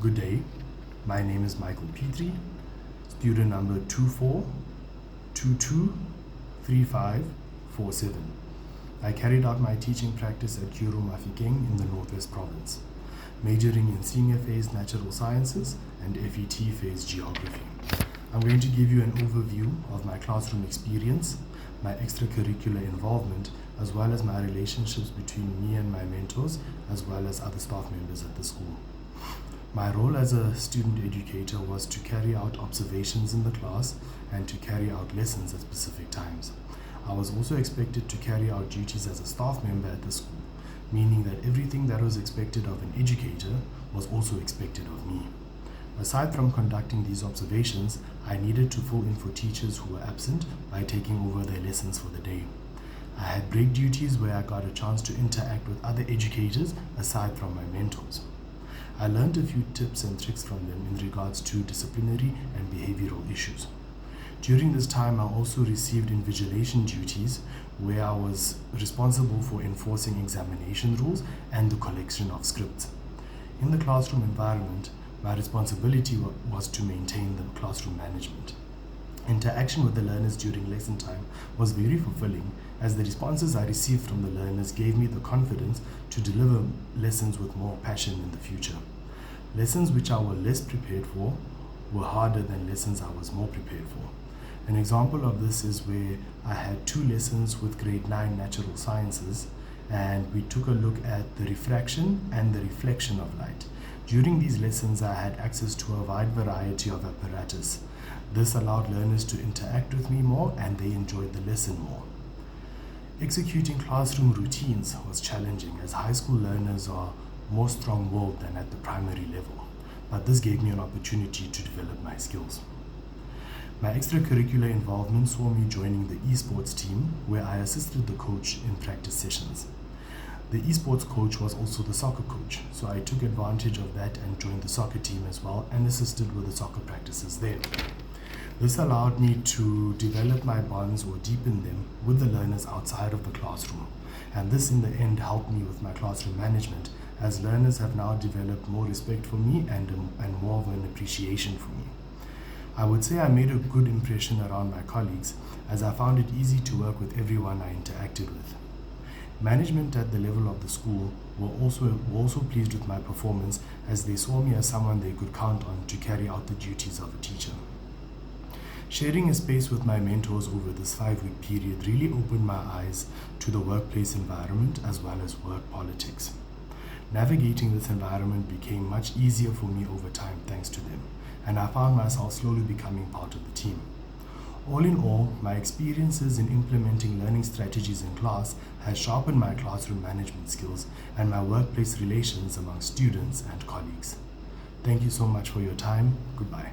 Good day, my name is Michael Petrie, student number 24223547. I carried out my teaching practice at Kuro Mafikeng in the Northwest Province, majoring in Senior Phase Natural Sciences and FET Phase Geography. I'm going to give you an overview of my classroom experience, my extracurricular involvement, as well as my relationships between me and my mentors, as well as other staff members at the school. My role as a student educator was to carry out observations in the class and to carry out lessons at specific times. I was also expected to carry out duties as a staff member at the school, meaning that everything that was expected of an educator was also expected of me. Aside from conducting these observations, I needed to fill in for teachers who were absent by taking over their lessons for the day. I had break duties where I got a chance to interact with other educators aside from my mentors. I learned a few tips and tricks from them in regards to disciplinary and behavioral issues. During this time, I also received invigilation duties where I was responsible for enforcing examination rules and the collection of scripts. In the classroom environment, my responsibility was to maintain the classroom management. Interaction with the learners during lesson time was very fulfilling, as the responses I received from the learners gave me the confidence to deliver lessons with more passion in the future. Lessons which I was less prepared for were harder than lessons I was more prepared for. An example of this is where I had 2 lessons with grade 9 natural sciences, and we took a look at the refraction and the reflection of light. During these lessons, I had access to a wide variety of apparatus. This allowed learners to interact with me more, and they enjoyed the lesson more. Executing classroom routines was challenging, as high school learners are more strong-willed than at the primary level, but this gave me an opportunity to develop my skills. My extracurricular involvement saw me joining the esports team, where I assisted the coach in practice sessions. The esports coach was also the soccer coach, so I took advantage of that and joined the soccer team as well and assisted with the soccer practices there. This allowed me to develop my bonds or deepen them with the learners outside of the classroom, and this in the end helped me with my classroom management, as learners have now developed more respect for me and more of an appreciation for me. I would say I made a good impression around my colleagues, as I found it easy to work with everyone I interacted with. Management at the level of the school were also pleased with my performance, as they saw me as someone they could count on to carry out the duties of a teacher. Sharing a space with my mentors over this 5-week period really opened my eyes to the workplace environment as well as work politics. Navigating this environment became much easier for me over time thanks to them, and I found myself slowly becoming part of the team. All in all, my experiences in implementing learning strategies in class has sharpened my classroom management skills and my workplace relations among students and colleagues. Thank you so much for your time. Goodbye.